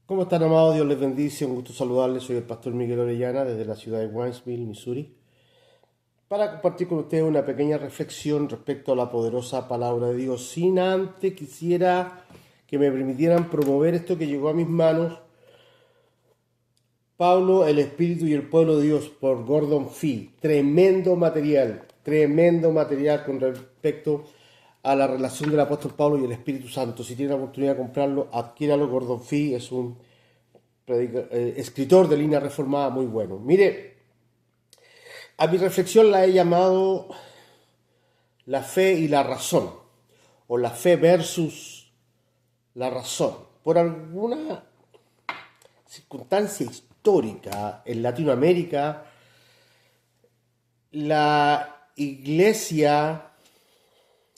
¿Cómo están, amados? Dios les bendice. Un gusto saludarles. Soy el pastor Miguel Orellana desde la ciudad de Winesville, Missouri, para compartir con ustedes una pequeña reflexión respecto a la poderosa palabra de Dios. Sin antes quisiera que me permitieran promover esto que llegó a mis manos: Pablo, el Espíritu y el Pueblo de Dios, por Gordon Fee. Tremendo material con respecto a la relación del apóstol Pablo y el Espíritu Santo. Si tienen la oportunidad de comprarlo, adquiéralo. Gordon Fee es un escritor de línea reformada muy bueno. Mire, a mi reflexión la he llamado la fe y la razón, o la fe versus la razón. Por alguna circunstancia histórica en Latinoamérica, la Iglesia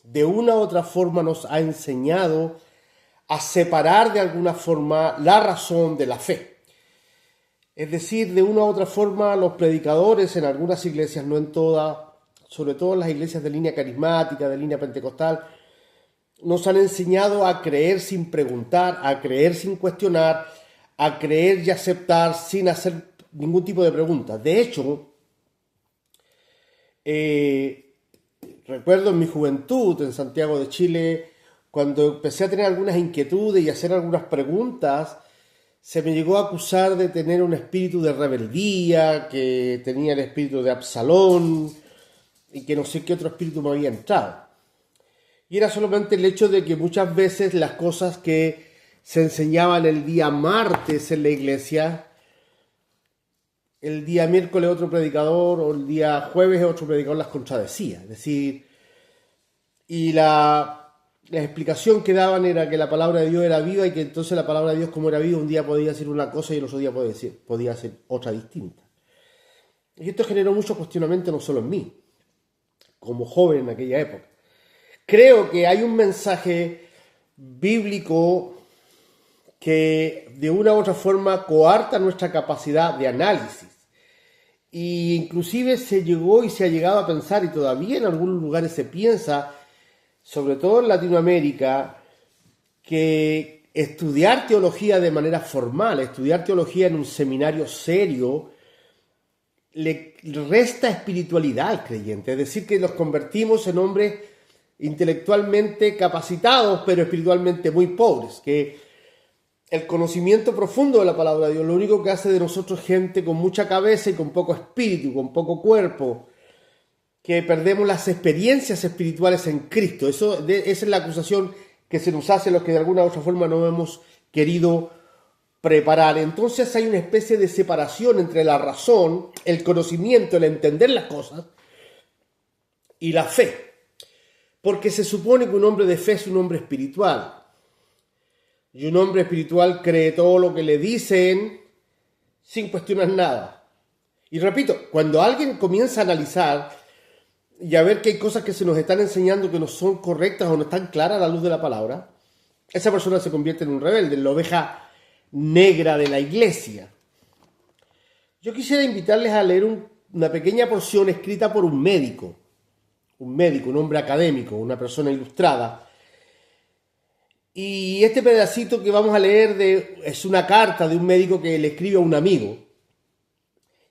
de una u otra forma nos ha enseñado a separar de alguna forma la razón de la fe. Es decir, de una u otra forma los predicadores en algunas iglesias, no en todas, sobre todo en las iglesias de línea carismática, de línea pentecostal, nos han enseñado a creer sin preguntar, a creer sin cuestionar, a creer y aceptar sin hacer ningún tipo de preguntas. De hecho, recuerdo en mi juventud en Santiago de Chile, cuando empecé a tener algunas inquietudes y hacer algunas preguntas, se me llegó a acusar de tener un espíritu de rebeldía, que tenía el espíritu de Absalón y que no sé qué otro espíritu me había entrado. Y era solamente el hecho de que muchas veces las cosas que se enseñaban el día martes en la iglesia, el día miércoles otro predicador o el día jueves otro predicador las contradecía. Es decir, y la explicación que daban era que la palabra de Dios era viva y que entonces la palabra de Dios, como era viva, un día podía decir una cosa y el otro día podía ser otra distinta. Y esto generó mucho cuestionamiento no solo en mí, como joven en aquella época. Creo que hay un mensaje bíblico que de una u otra forma coarta nuestra capacidad de análisis. Y inclusive se llegó y se ha llegado a pensar, y todavía en algunos lugares se piensa, sobre todo en Latinoamérica, que estudiar teología de manera formal, estudiar teología en un seminario serio, le resta espiritualidad al creyente. Es decir, que nos convertimos en hombres intelectualmente capacitados, pero espiritualmente muy pobres, que el conocimiento profundo de la palabra de Dios lo único que hace de nosotros gente con mucha cabeza y con poco espíritu, con poco cuerpo, que perdemos las experiencias espirituales en Cristo. Esa es la acusación que se nos hace los que de alguna u otra forma no hemos querido preparar. Entonces hay una especie de separación entre la razón, el conocimiento, el entender las cosas y la fe. Porque se supone que un hombre de fe es un hombre espiritual. Y un hombre espiritual cree todo lo que le dicen sin cuestionar nada. Y repito, cuando alguien comienza a analizar y a ver que hay cosas que se nos están enseñando que no son correctas o no están claras a la luz de la palabra, esa persona se convierte en un rebelde, en la oveja negra de la iglesia. Yo quisiera invitarles a leer una pequeña porción escrita por un médico, un hombre académico, una persona ilustrada. Y este pedacito que vamos a leer es una carta de un médico que le escribe a un amigo.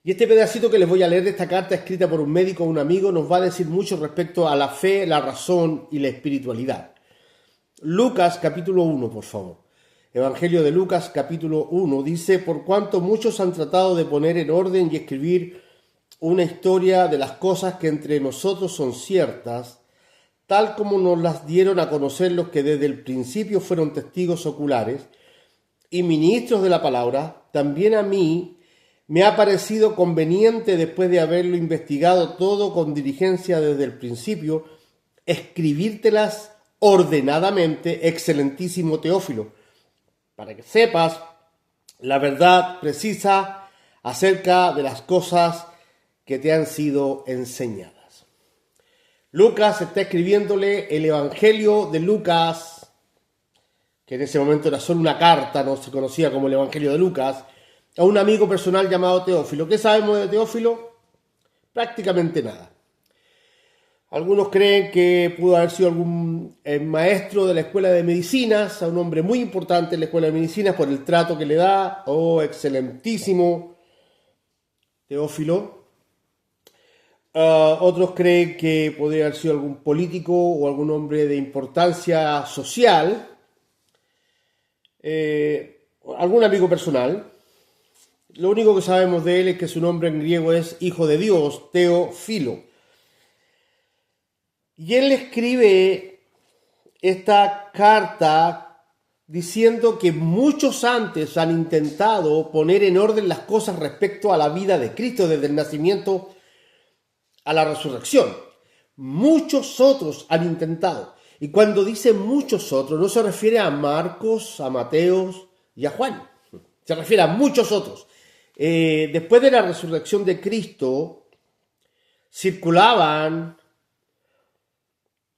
Y este pedacito que les voy a leer de esta carta escrita por un médico a un amigo nos va a decir mucho respecto a la fe, la razón y la espiritualidad. Lucas capítulo 1, por favor. Evangelio de Lucas capítulo 1 dice: por cuanto muchos han tratado de poner en orden y escribir una historia de las cosas que entre nosotros son ciertas, tal como nos las dieron a conocer los que desde el principio fueron testigos oculares y ministros de la palabra, también a mí me ha parecido conveniente, después de haberlo investigado todo con diligencia desde el principio, escribírtelas ordenadamente, excelentísimo Teófilo, para que sepas la verdad precisa acerca de las cosas que te han sido enseñadas. Lucas está escribiéndole el Evangelio de Lucas, que en ese momento era solo una carta, no se conocía como el Evangelio de Lucas, a un amigo personal llamado Teófilo. ¿Qué sabemos de Teófilo? Prácticamente nada. Algunos creen que pudo haber sido algún maestro de la escuela de medicinas, a un hombre muy importante en la escuela de medicinas por el trato que le da. Oh, excelentísimo Teófilo. Otros creen que podría haber sido algún político o algún hombre de importancia social, algún amigo personal. Lo único que sabemos de él es que su nombre en griego es Hijo de Dios, Teófilo. Y él escribe esta carta diciendo que muchos antes han intentado poner en orden las cosas respecto a la vida de Cristo desde el nacimiento a la resurrección. Muchos otros han intentado. Y cuando dice muchos otros, no se refiere a Marcos, a Mateos y a Juan. Se refiere a muchos otros. Después de la resurrección de Cristo, circulaban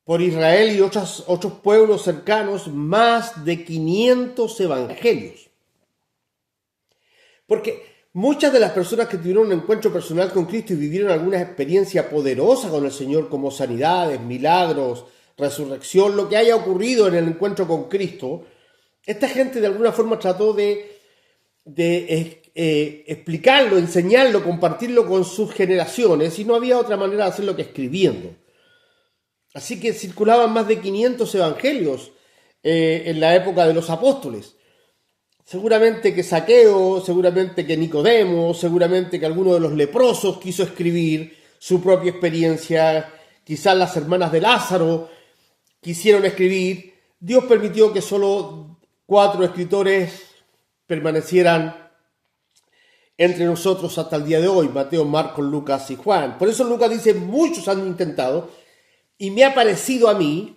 por Israel y otros pueblos cercanos más de 500 evangelios. Porque muchas de las personas que tuvieron un encuentro personal con Cristo y vivieron alguna experiencia poderosa con el Señor, como sanidades, milagros, resurrección, lo que haya ocurrido en el encuentro con Cristo, esta gente de alguna forma trató de explicarlo, enseñarlo, compartirlo con sus generaciones, y no había otra manera de hacerlo que escribiendo. Así que circulaban más de 500 evangelios en la época de los apóstoles. Seguramente que Zaqueo, seguramente que Nicodemo, seguramente que alguno de los leprosos quiso escribir su propia experiencia. Quizás las hermanas de Lázaro quisieron escribir. Dios permitió que solo 4 escritores permanecieran entre nosotros hasta el día de hoy: Mateo, Marcos, Lucas y Juan. Por eso Lucas dice: muchos han intentado. Y me ha parecido a mí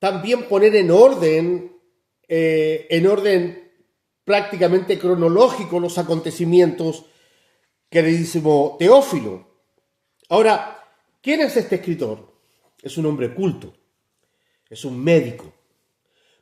también poner en orden prácticamente cronológico los acontecimientos, queridísimo Teófilo. Ahora, ¿quién es este escritor? Es un hombre culto, es un médico.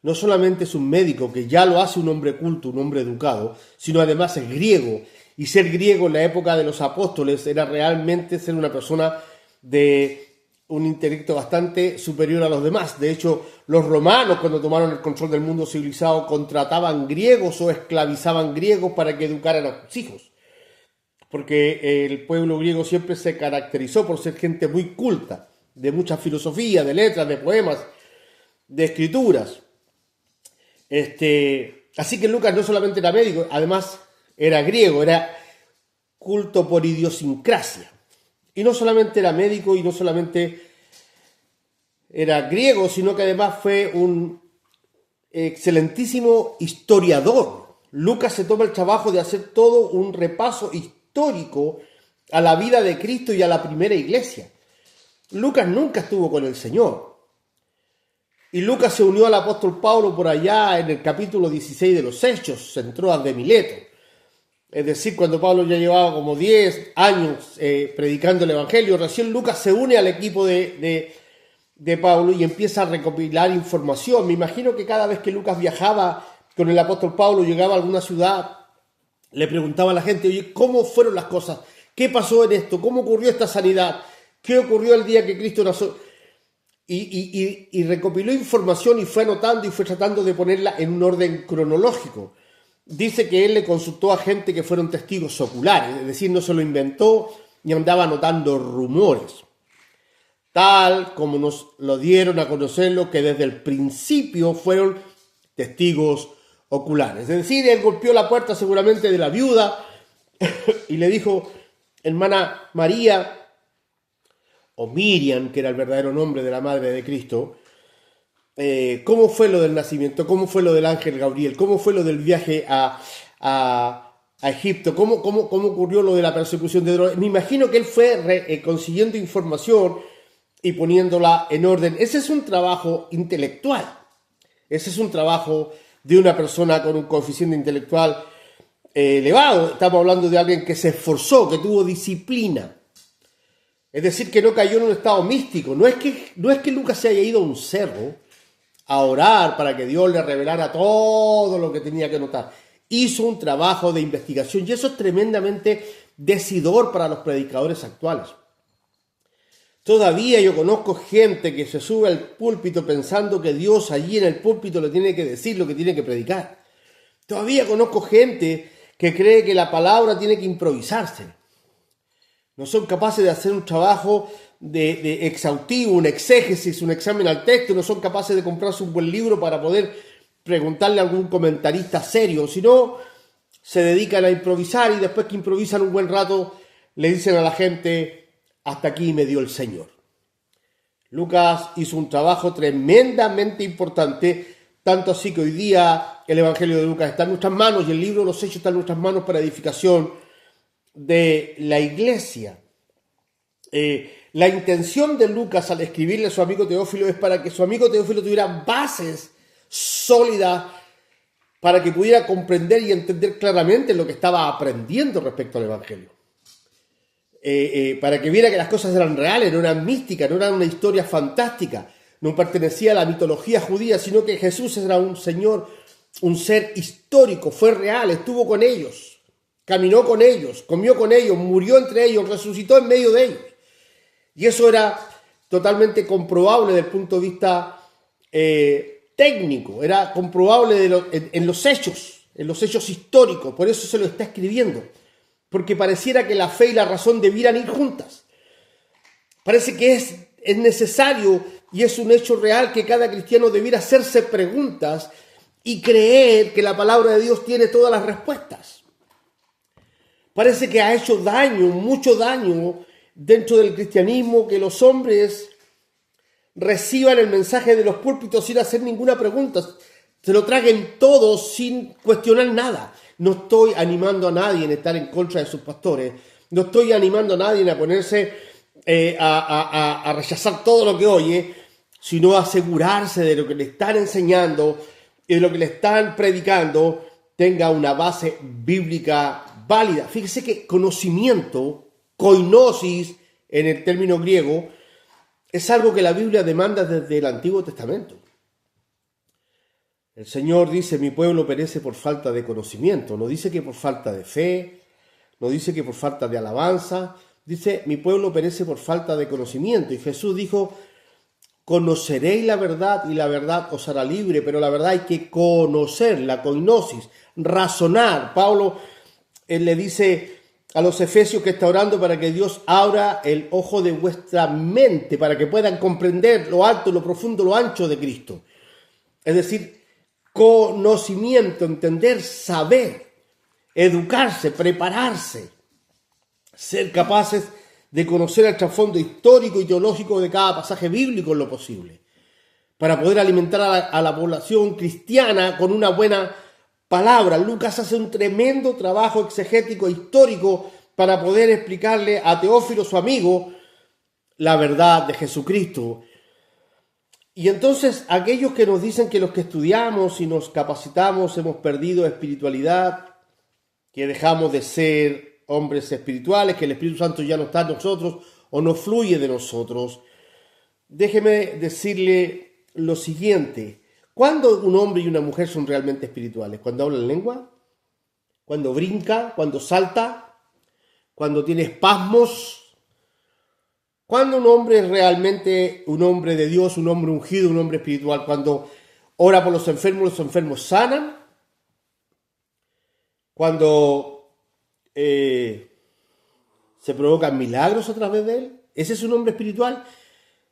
No solamente es un médico, que ya lo hace un hombre culto, un hombre educado, sino además es griego. Y ser griego en la época de los apóstoles era realmente ser una persona de un intelecto bastante superior a los demás. De hecho, los romanos, cuando tomaron el control del mundo civilizado, contrataban griegos o esclavizaban griegos para que educaran a sus hijos. Porque el pueblo griego siempre se caracterizó por ser gente muy culta, de mucha filosofía, de letras, de poemas, de escrituras. Así que Lucas no solamente era médico, además era griego, era culto por idiosincrasia. Y no solamente era médico y no solamente era griego, sino que además fue un excelentísimo historiador. Lucas se toma el trabajo de hacer todo un repaso histórico a la vida de Cristo y a la primera iglesia. Lucas nunca estuvo con el Señor. Y Lucas se unió al apóstol Pablo por allá en el capítulo 16 de los Hechos, en Troas de Mileto. Es decir, cuando Pablo ya llevaba como 10 años predicando el Evangelio, recién Lucas se une al equipo de Pablo y empieza a recopilar información. Me imagino que cada vez que Lucas viajaba con el apóstol Pablo, llegaba a alguna ciudad, le preguntaba a la gente: oye, ¿cómo fueron las cosas? ¿Qué pasó en esto? ¿Cómo ocurrió esta sanidad? ¿Qué ocurrió el día que Cristo nació? Y recopiló información y fue anotando y fue tratando de ponerla en un orden cronológico. Dice que él le consultó a gente que fueron testigos oculares, es decir, no se lo inventó ni andaba anotando rumores. Tal como nos lo dieron a conocerlo, que desde el principio fueron testigos oculares. Es decir, él golpeó la puerta seguramente de la viuda y le dijo: hermana María, o Miriam, que era el verdadero nombre de la madre de Cristo, ¿cómo fue lo del nacimiento? ¿Cómo fue lo del ángel Gabriel? ¿Cómo fue lo del viaje a Egipto? ¿Cómo ocurrió lo de la persecución de Herodes? Me imagino que él fue consiguiendo información y poniéndola en orden. Ese es un trabajo intelectual. Ese es un trabajo de una persona con un coeficiente intelectual elevado. Estamos hablando de alguien que se esforzó, que tuvo disciplina. Es decir, que no cayó en un estado místico. No es que Lucas se haya ido a un cerro a orar para que Dios le revelara todo lo que tenía que notar. Hizo un trabajo de investigación y eso es tremendamente decidor para los predicadores actuales. Todavía yo conozco gente que se sube al púlpito pensando que Dios allí en el púlpito le tiene que decir lo que tiene que predicar. Todavía conozco gente que cree que la palabra tiene que improvisarse. No son capaces de hacer un trabajo de exhaustivo, un exégesis, un examen al texto. No son capaces de comprarse un buen libro para poder preguntarle a algún comentarista serio. Sino se dedican a improvisar y después que improvisan un buen rato le dicen a la gente: hasta aquí me dio el Señor. Lucas hizo un trabajo tremendamente importante, tanto así que hoy día el Evangelio de Lucas está en nuestras manos y el libro de los Hechos está en nuestras manos para edificación de la iglesia. La intención de Lucas al escribirle a su amigo Teófilo es para que su amigo Teófilo tuviera bases sólidas para que pudiera comprender y entender claramente lo que estaba aprendiendo respecto al Evangelio. Para que viera que las cosas eran reales, no eran místicas, no eran una historia fantástica, no pertenecía a la mitología judía, sino que Jesús era un Señor, un ser histórico, fue real, estuvo con ellos, caminó con ellos, comió con ellos, murió entre ellos, resucitó en medio de ellos. Y eso era totalmente comprobable desde el punto de vista técnico, era comprobable en los hechos históricos, por eso se lo está escribiendo. Porque pareciera que la fe y la razón debieran ir juntas. Parece que es necesario y es un hecho real que cada cristiano debiera hacerse preguntas y creer que la palabra de Dios tiene todas las respuestas. Parece que ha hecho daño, mucho daño dentro del cristianismo, que los hombres reciban el mensaje de los púlpitos sin hacer ninguna pregunta. Se lo traguen todo sin cuestionar nada. No estoy animando a nadie en estar en contra de sus pastores. No estoy animando a nadie a ponerse a rechazar todo lo que oye, sino a asegurarse de lo que le están enseñando y de lo que le están predicando tenga una base bíblica válida. Fíjese que conocimiento, koinosis en el término griego, es algo que la Biblia demanda desde el Antiguo Testamento. El Señor dice: mi pueblo perece por falta de conocimiento. No dice que por falta de fe, no dice que por falta de alabanza. Dice: mi pueblo perece por falta de conocimiento. Y Jesús dijo: conoceréis la verdad y la verdad os hará libre. Pero la verdad hay que conocer, la koinosis, razonar. Pablo le dice a los efesios que está orando para que Dios abra el ojo de vuestra mente, para que puedan comprender lo alto, lo profundo, lo ancho de Cristo. Es decir, conocimiento, entender, saber, educarse, prepararse, ser capaces de conocer el trasfondo histórico y teológico de cada pasaje bíblico en lo posible, para poder alimentar a la población cristiana con una buena palabra. Lucas hace un tremendo trabajo exegético histórico para poder explicarle a Teófilo, su amigo, la verdad de Jesucristo. Y entonces aquellos que nos dicen que los que estudiamos y nos capacitamos hemos perdido espiritualidad, que dejamos de ser hombres espirituales, que el Espíritu Santo ya no está en nosotros o no fluye de nosotros, déjeme decirle lo siguiente: ¿cuándo un hombre y una mujer son realmente espirituales? ¿Cuando habla en lengua? ¿Cuando brinca? ¿Cuando salta? ¿Cuando tiene espasmos? ¿Cuándo un hombre es realmente un hombre de Dios, un hombre ungido, un hombre espiritual? ¿Cuando ora por los enfermos sanan? ¿Cuando se provocan milagros a través de él? ¿Ese es un hombre espiritual?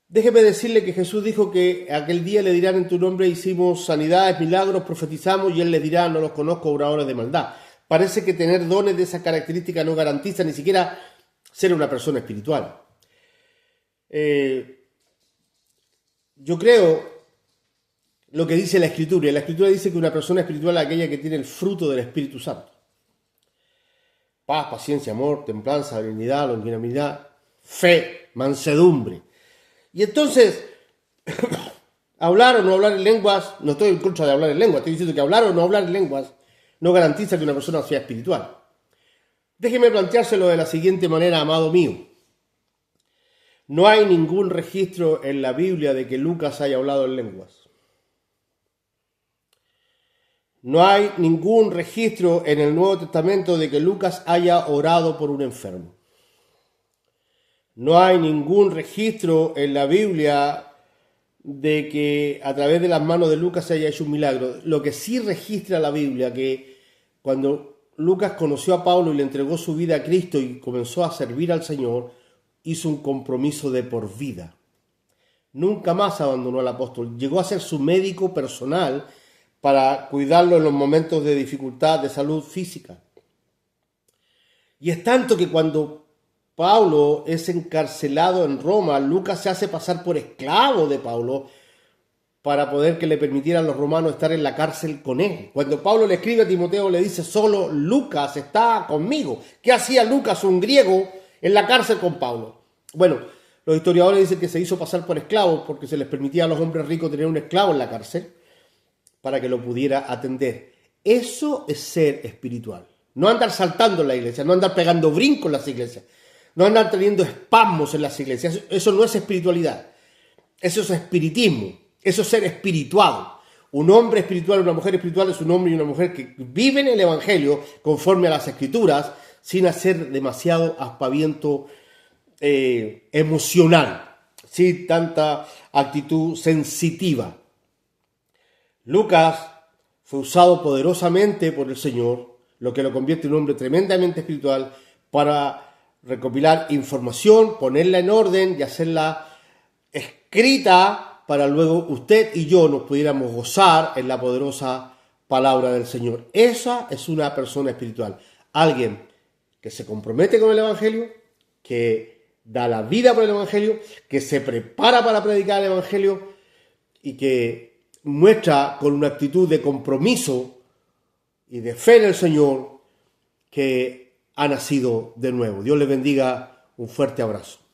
Déjeme decirle que Jesús dijo que aquel día le dirán: en tu nombre hicimos sanidades, milagros, profetizamos, y él les dirá: no los conozco, obradores de maldad. Parece que tener dones de esa característica no garantiza ni siquiera ser una persona espiritual. Yo creo lo que dice la Escritura. La Escritura dice que una persona espiritual es aquella que tiene el fruto del Espíritu Santo: paz, paciencia, amor, templanza, benignidad, longanimidad, fe, mansedumbre. Y entonces, hablar o no hablar en lenguas, no estoy en contra de hablar en lenguas, estoy diciendo que hablar o no hablar en lenguas no garantiza que una persona sea espiritual. Déjeme planteárselo de la siguiente manera, amado mío. No hay ningún registro en la Biblia de que Lucas haya hablado en lenguas. No hay ningún registro en el Nuevo Testamento de que Lucas haya orado por un enfermo. No hay ningún registro en la Biblia de que a través de las manos de Lucas se haya hecho un milagro. Lo que sí registra la Biblia, que cuando Lucas conoció a Pablo y le entregó su vida a Cristo y comenzó a servir al Señor, hizo un compromiso de por vida. Nunca más abandonó al apóstol. Llegó a ser su médico personal para cuidarlo en los momentos de dificultad de salud física. Y es tanto que cuando Pablo es encarcelado en Roma, Lucas se hace pasar por esclavo de Pablo para poder que le permitieran a los romanos estar en la cárcel con él. Cuando Pablo le escribe a Timoteo, le dice, solo Lucas está conmigo. ¿Qué hacía Lucas, un griego, en la cárcel con Pablo? Bueno, los historiadores dicen que se hizo pasar por esclavo porque se les permitía a los hombres ricos tener un esclavo en la cárcel para que lo pudiera atender. Eso es ser espiritual. No andar saltando en la iglesia, no andar pegando brincos en las iglesias, no andar teniendo espasmos en las iglesias. Eso no es espiritualidad. Eso es espiritismo. Eso es ser espirituado. Un hombre espiritual, una mujer espiritual es un hombre y una mujer que viven el Evangelio conforme a las Escrituras sin hacer demasiado aspaviento emocional, sin tanta actitud sensitiva. Lucas fue usado poderosamente por el Señor, lo que lo convierte en un hombre tremendamente espiritual, para recopilar información, ponerla en orden y hacerla escrita para luego usted y yo nos pudiéramos gozar en la poderosa palabra del Señor. Esa es una persona espiritual. Alguien que se compromete con el Evangelio, que da la vida por el Evangelio, que se prepara para predicar el Evangelio y que muestra con una actitud de compromiso y de fe en el Señor que ha nacido de nuevo. Dios les bendiga. Un fuerte abrazo.